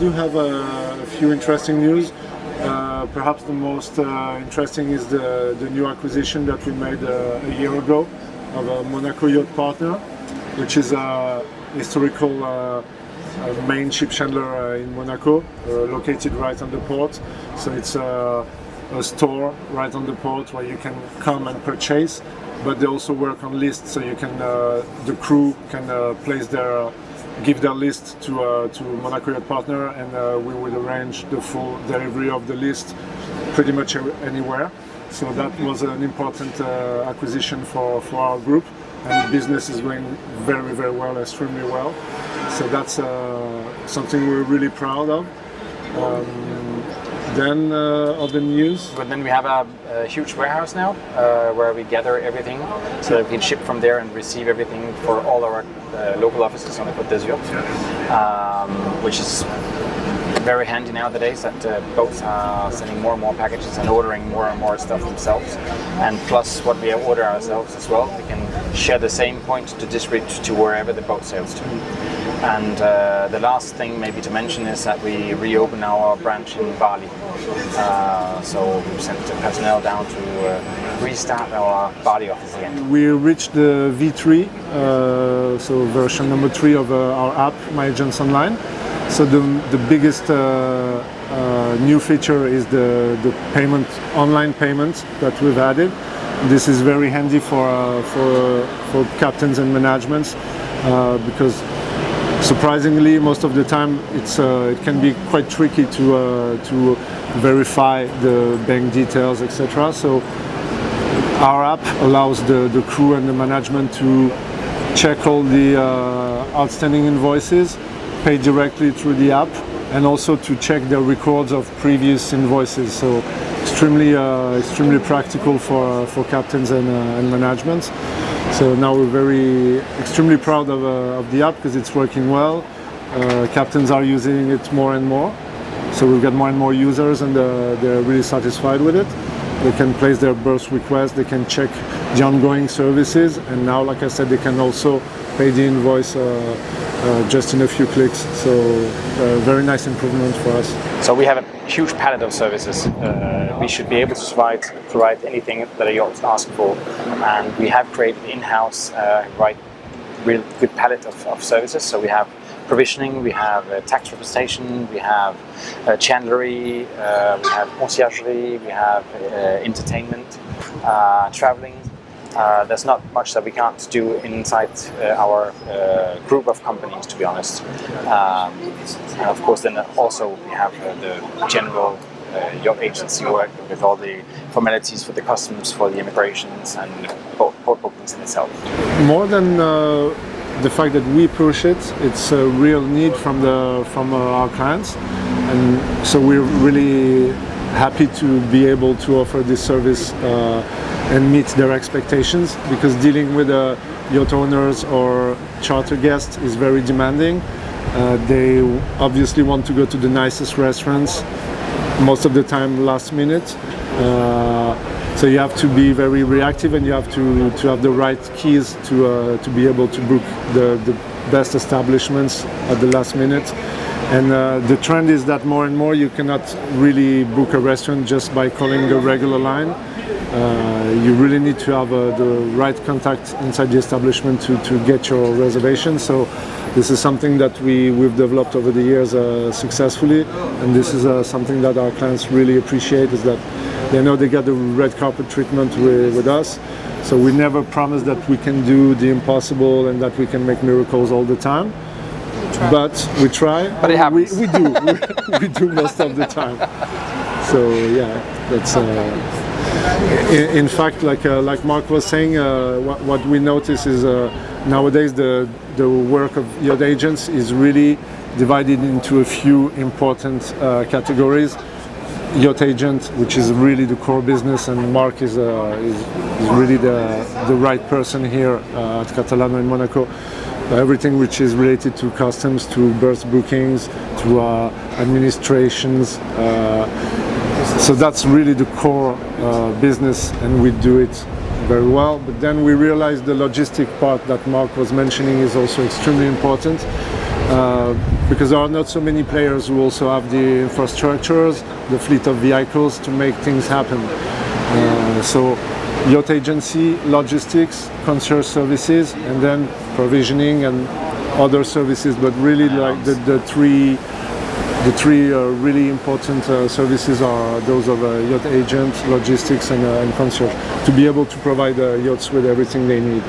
do have a few interesting news. Perhaps the most interesting is the new acquisition that we made a year ago of a Monaco yacht partner, which is a historical main ship chandler in Monaco, located right on the port. So it's a store right on the port where you can come and purchase, but they also work on lists, so you can the crew can give their list to Monaco yacht partner, and we will arrange the full delivery of the list pretty much anywhere. So that was an important acquisition for our group, and business is going very, very well, extremely well. So that's something we're really proud of. Then other news. But then we have a huge warehouse now where we gather everything so that we can ship from there and receive everything for all our local offices on the Côte d'Azur, which is very handy nowadays that boats are sending more and more packages and ordering more and more stuff themselves. And plus what we order ourselves as well, we can share the same point to distribute to wherever the boat sails to. And the last thing maybe to mention is that we reopen our branch in Bali. So we've sent personnel down to restart our Bali office again. We reached the V3, so version number 3 of our app, My Agents Online. So the biggest new feature is the online payment that we've added. This is very handy for captains and managements because surprisingly, most of the time it can be quite tricky to verify the bank details, etc. So our app allows the crew and the management to check all the outstanding invoices, pay directly through the app, and also to check the records of previous invoices. So extremely practical for captains and management. So now we're extremely proud of the app because it's working well. Captains are using it more and more. So we've got more and more users, and they're really satisfied with it. They can place their berth request, they can check the ongoing services, and now, like I said, they can also pay the invoice just in a few clicks. So very nice improvement for us. So we have a huge palette of services. We should be able to provide anything that a yacht asks for, and we have created in-house real good palette of services. So we have provisioning, we have tax representation, we have chandlery, we have conciergerie, we have entertainment, traveling. There's not much that we can't do inside our group of companies, to be honest. And of course, then also we have the general yacht agency work with all the formalities for the customs, for the immigrations, and port bookings in itself. More than the fact that we push it, it's a real need from our clients, and so we're really happy to be able to offer this service and meet their expectations, because dealing with yacht owners or charter guests is very demanding. They obviously want to go to the nicest restaurants, most of the time last minute. So you have to be very reactive, and you have to have the right keys to be able to book the best establishments at the last minute. And the trend is that more and more you cannot really book a restaurant just by calling the regular line. You really need to have the right contact inside the establishment to get your reservation. So this is something that we've developed over the years successfully, and this is something that our clients really appreciate, is that they know they get the red carpet treatment with us. So we never promise that we can do the impossible and that we can make miracles all the time. But we try. But it happens. We do. We do most of the time. So yeah, that's. In fact, like Mark was saying, what we notice is nowadays the work of yacht agents is really divided into a few important categories. Yacht agent, which is really the core business, and Mark is really the right person here at Catalano in Monaco. Everything which is related to customs, to berth bookings, to administrations. So that's really the core business, and we do it very well. But then we realized the logistic part that Mark was mentioning is also extremely important, because there are not so many players who also have the infrastructures, the fleet of vehicles to make things happen. So yacht agency, logistics, concierge services, and then provisioning and other services, but really like the three really important services are those of a yacht agent, logistics, and concierge, to be able to provide yachts with everything they need.